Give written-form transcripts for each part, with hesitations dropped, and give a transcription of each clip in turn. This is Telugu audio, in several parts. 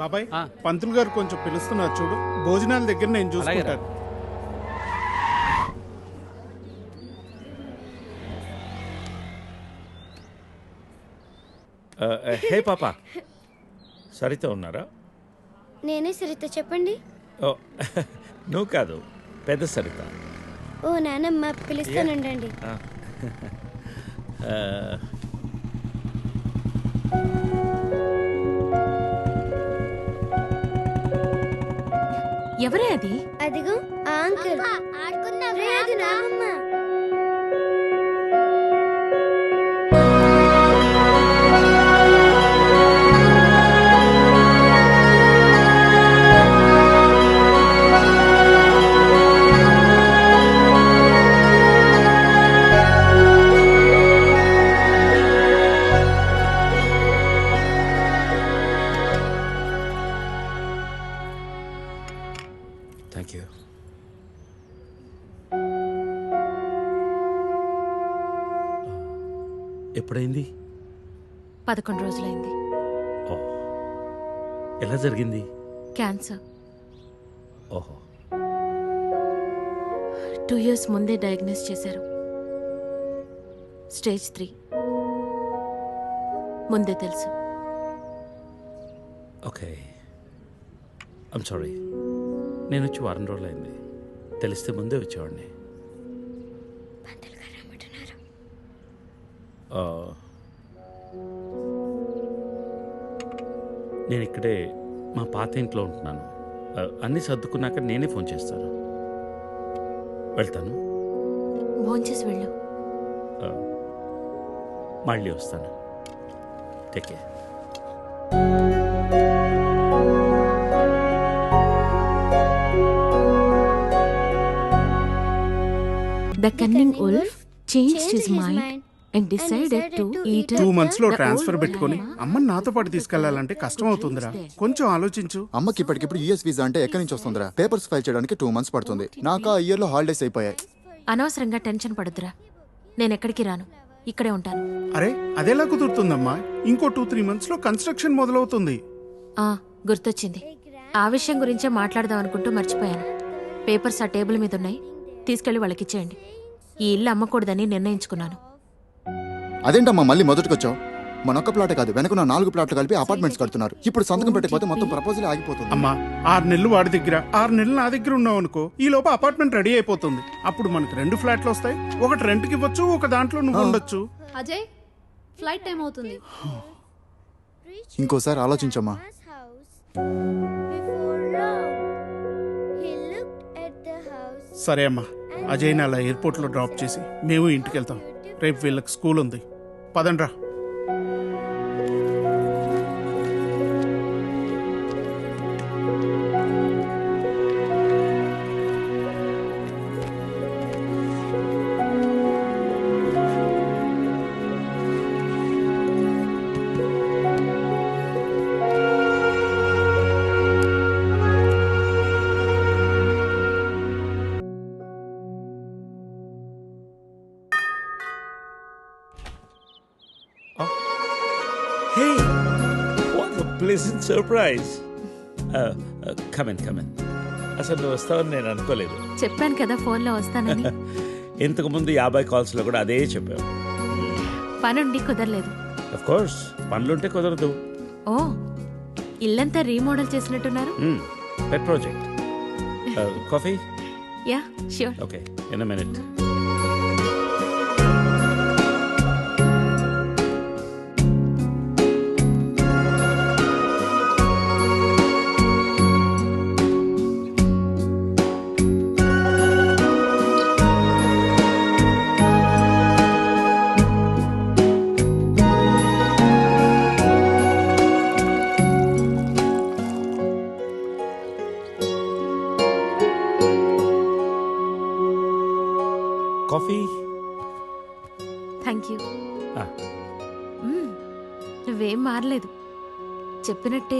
బాబాయ్ పంతులు గారు కొంచెం పిలుస్తున్నారు చూడు, భోజనాల దగ్గర నేను చూసుకుంటాను. హే పాప, సరిత ఉన్నారా? నేనే సరిత, చెప్పండి. ఓ నువ్వు కాదు, పెద్ద సరిత. ఓ నానమ్మ, పిలుస్తానండి. ఎవరే అది? అదిగో ఆ అంకుల్. రే, అది నానమ్మ. Thank you. ఎప్పుడైంది? 11 రోజులైంది. ఓ, ఎలా జరిగింది? క్యాన్సర్. ఓహో. 2 years ముందే డయాగ్నోస్ చేశారు. స్టేజ్ 3. ముందే తెలుసు. Okay, I'm sorry. నేను వచ్చి 1 వారం రోజులైంది. తెలిస్తే ముందే వచ్చేవాడిని. నేను ఇక్కడే మా పాత ఇంట్లో ఉంటున్నాను. అన్నీ సర్దుకున్నాక నేనే ఫోన్ చేస్తాను. వెళ్తాను. భోంచేసి వెళ్ళు. మళ్ళీ వస్తాను. Take care. The cunning wolf changed his mind and decided to eat 2 months లో ట్రాన్స్ఫర్ పెట్టుకొని అమ్మని నాతో పాటు తీసుకెళ్లాలంటే కష్టం అవుతుందిరా. కొంచెం ఆలోచించు. అమ్మకి ఇప్పటికిప్పుడు యూఎస్ వీసా అంటే ఎక్కడి నుంచి వస్తుందిరా? పేపర్స్ ఫైల్ చేయడానికి 2 months పడుతుంది. నాకు ఆ ఇయర్ లో హాలిడేస్ అయిపోయాయి. అనవసరంగా టెన్షన్ పడొద్దురా. నేను ఎక్కడికి రాను, ఇక్కడే ఉంటాను. అరే, అదెలా కుదురుతుందమ్మా? ఇంకో 2-3 months లో కన్స్ట్రక్షన్ మొదలవుతుంది. గుర్తొచ్చింది. ఆ విషయం గురించే మాట్లాడదాం అనుకుంటూ మర్చిపోయాను. పేపర్స్ ఆ టేబుల్ మీద ఉన్నాయి, తీసుకెళ్లి వాళ్ళకిచ్చేయండి. ఈ ఇల్లు అమ్మకూడదని నిర్ణయించుకున్నాను. అదేంటమ్మా మళ్ళీ మొదటికొచ్చావు? మనొక్క ప్లాట్ కాదు, వెనకున్న 4 ప్లాట్లు కలిపి అపార్ట్మెంట్స్ కడుతున్నారు. ఇప్పుడు సంతకం పెట్టకపోతే మొత్తం ప్రపోజల్ ఆగిపోతుంది. అమ్మా, 6 నెలలు వాడి దగ్గర, 6 నెలలు నా దగ్గర ఉన్నావు అనుకో, ఈ లోపు అపార్ట్మెంట్ రెడీ అయిపోతుంది. అప్పుడు మనకు 2 ఫ్లాట్లు వస్తాయి. ఒకటి రెంట్కి ఇవ్వచ్చు, ఒక దాంట్లో నువ్వు ఉండొచ్చు. అజయ్, ఫ్లైట్ టైం అవుతుంది. ఇంకోసారి ఆలోచించమ్మా. సరే అమ్మా, అజయ్ని అలా ఎయిర్పోర్ట్లో డ్రాప్ చేసి మేము ఇంటికి వెళ్తాం. రేపు వీళ్ళకి స్కూల్ ఉంది. పదండ్రా. Hey, what a pleasant surprise. Come in. అసలు నువ్వు వస్తావని నేను అనుకోలేదు. చెప్పాను కదా ఫోన్లో వస్తానని. ఇంతకు ముందు 50 కాల్స్లో కూడా అదే చెప్పావు. పనుండి కుదరలేదు. ఆఫ్ కోర్స్, పనులుంటే కుదరదు. ఓ, ఇల్లంతా రీమోడల్ చేసినట్టున్నారు. పెట్ project. Coffee? Yeah, sure. Okay, in a minute. Coffee? Thank you. నువ్వేం మారలేదు. చెప్పినట్టే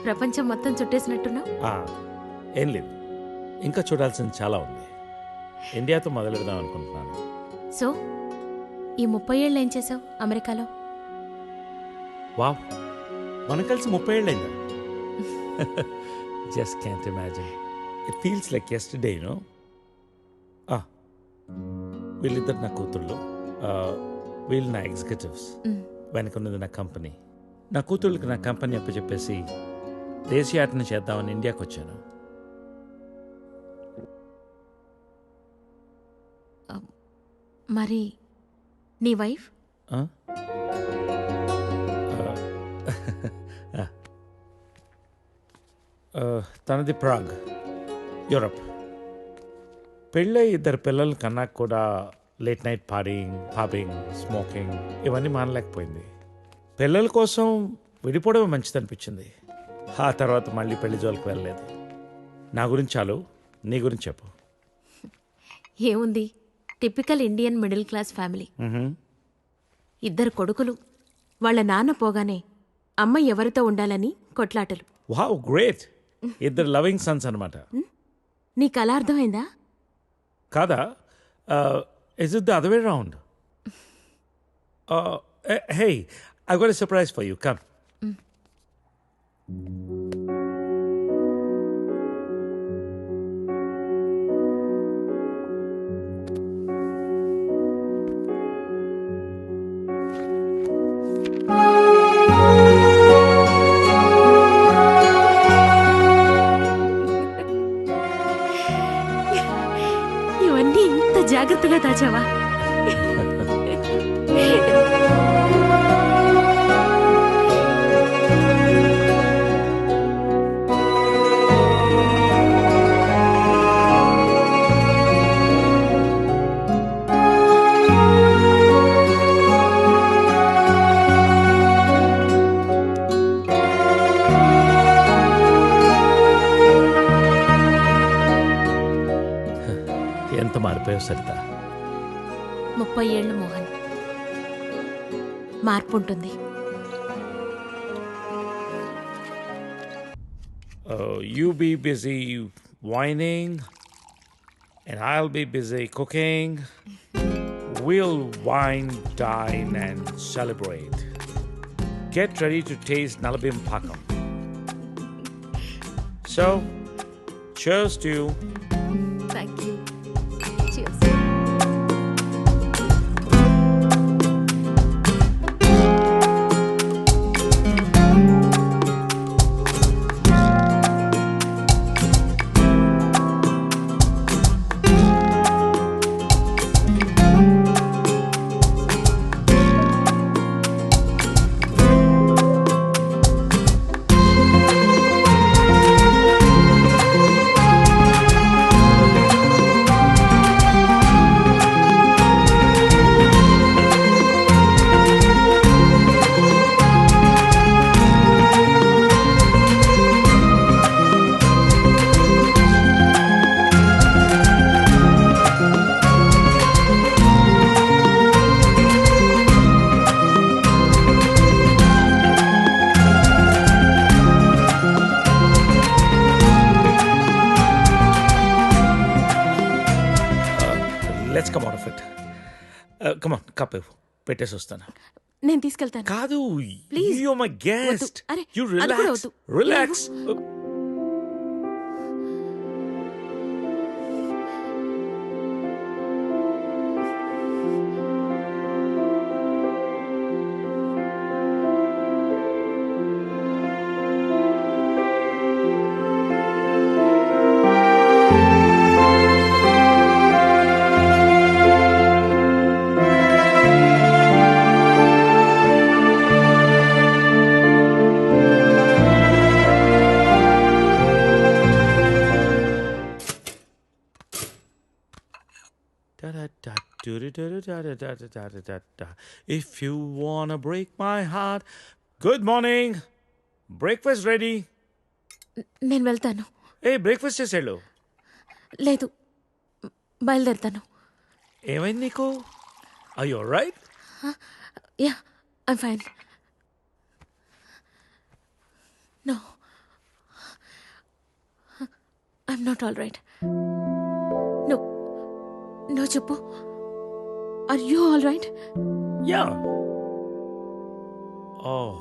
ప్రపంచం మొత్తం చుట్టేసినట్టున్నావు. ఏం లేదు, ఇంకా చూడాల్సింది చాలా ఉంది. ఇండియాతో మొదలెడదాం అనుకుంటున్నాను. సో ఈ 30 ఏళ్ళు ఏం చేసావు అమెరికాలో? వావ్, మనం కలిసి 30 ఏళ్ళైందా? Just can't imagine. It feels like yesterday, no. వీళ్ళిద్దరు నా కూతుళ్ళు, వీళ్ళు నా ఎగ్జిక్యూటివ్స్, వెనకున్నది నా కంపెనీ. నా కూతుళ్ళకి నా కంపెనీ అప్పచెప్పేసి దేశీయాటన చేద్దామని ఇండియాకి వచ్చాను. మరి నీ వైఫ్? ఆ? తనది ప్రాగ్, యూరప్. పెళ్ళై 2 పిల్లలు కన్నా కూడా late night partying, pubbing, smoking ఇవన్నీ మానలేకపోయింది. పిల్లల కోసం విడిపోవడమే మంచిది అనిపించింది. ఆ తర్వాత మళ్ళీ పెళ్లి జోలికి వెళ్ళలేదు. నా గురించి చాలు, నీ గురించి చెప్పు. ఏముంది, typical Indian middle class family. 2 కొడుకులు. వాళ్ళ నాన్న పోగానే అమ్మ ఎవరితో ఉండాలని కొట్లాటలు. Wow, great. 2 లవింగ్ సన్స్ అనమాట. నీకు అలా అర్థమైందా? కాదా? Is it the other way round? Hey, I got a surprise for you. Come. ఇవన్నీ ఇంత జాగ్రత్తగా దాచావా? ఎంత మారిపోయావు సరిత. 30 ఏళ్ళు మోహన్. మార్పు ఉంటుంది. You be busy whining and I'll be busy cooking. We'll wine, dine and celebrate. Get ready to taste Nalabim Pakam. So, cheers to you. Thank you. Let's come out of it. Come on, cup పెట్టేసి వస్తాను. నేను తీసుకెళ్తాను. కాదు, Please. you're my guest. వద్దు. అరే, You అది కూడా relax. వద్దు. Relax. If you wanna break my heart. Good morning. Breakfast ready. నేను వెళ్తాను. Hey, breakfast చేసేళ్ళు. లేదు, బయలుదేరుతాను. ఏమైంది నీకు? Are you alright? Yeah, I'm fine. No, I'm not all right. No, no చెప్పు. Are you all right? Yeah. Oh,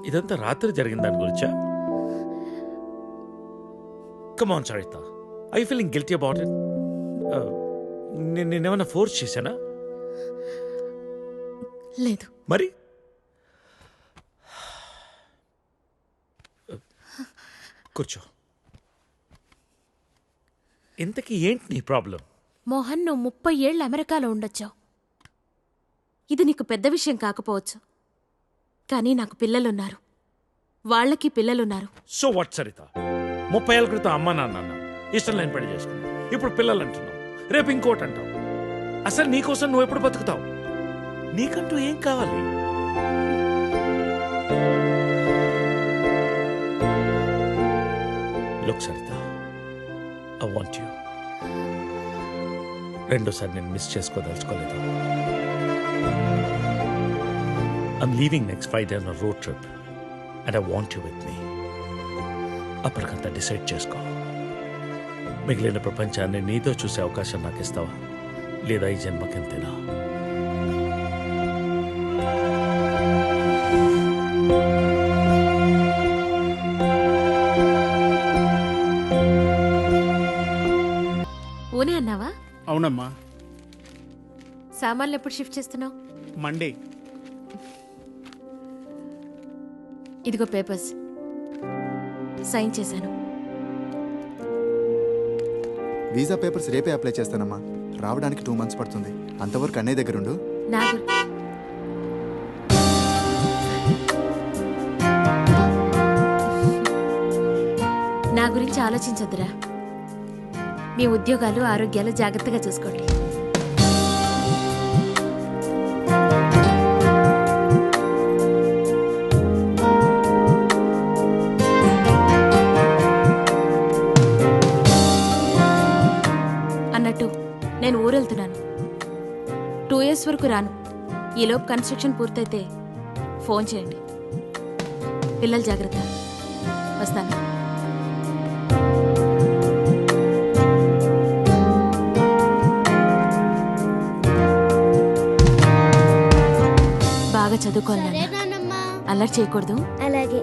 ఇదంతా రాత్రి జరిగిన దాని గురించా? Come on Saritha, I feeling guilty about it? నేనేమన్నా ఫోర్స్ చేశానా? లేదు. మరి కూర్చో. ఇంతకీ ఏంటి నీ ప్రాబ్లం? మోహన్, నువ్వు 30 ఏళ్ళు అమెరికాలో ఉండొచ్చావు. ఇది నీకు పెద్ద విషయం కాకపోవచ్చు, కానీ నాకు పిల్లలున్నారు, వాళ్ళకి పిల్లలున్నారు. సో వాట్ సరిత, 30 ఏళ్ళ క్రితం అమ్మ నాన్న అన్నావు, ఇష్టం లేని పెళ్లి చేసుకున్నావు, ఇప్పుడు పిల్లలు అంటున్నావు, రేపు ఇంకోటి అంటావు. అసలు నీకోసం నువ్వు ఎప్పుడు బతుకుతావు? నీకంటూ ఏం కావాలి? Look Saritha, I want you. రెండోసారి నేను miss చేసుకోదలుచుకోలేదు. I'm leaving next Friday on a road trip and I want you with me. అప్పటికంతా డిసైడ్ చేసుకో. మిగిలిన ప్రపంచాన్ని నీతో చూసే అవకాశం నాకు ఇస్తావా, లేదా ఈ జన్మకెంతేనా? ఊనే అన్నావా? అవునమ్మా. సామాన్లు ఎప్పుడు షిఫ్ట్ చేస్తున్నావు? మండే. ఇదిగో పేపర్స్, సైన్ చేశాను. వీసా పేపర్స్ రేపే అప్లై చేస్తానమ్మా. రావడానికి 2 months పడుతుంది. అంతవరకు అన్నయ్య దగ్గరుండు. నా నా గురించి ఆలోచించొద్దురా. మీ ఉద్యోగాలు, ఆరోగ్యాలు జాగ్రత్తగా చూసుకోండి. అన్నట్టు నేను ఊరెళ్తున్నాను. 2 years వరకు రాను. ఈలోపు కన్స్ట్రక్షన్ పూర్తయితే ఫోన్ చేయండి. పిల్లలు జాగ్రత్త. వస్తాను. బాగా చదువుకోవాలి. సరే నాన్నమ్మా. అల్లరి చేయకూడదు. అలాగే.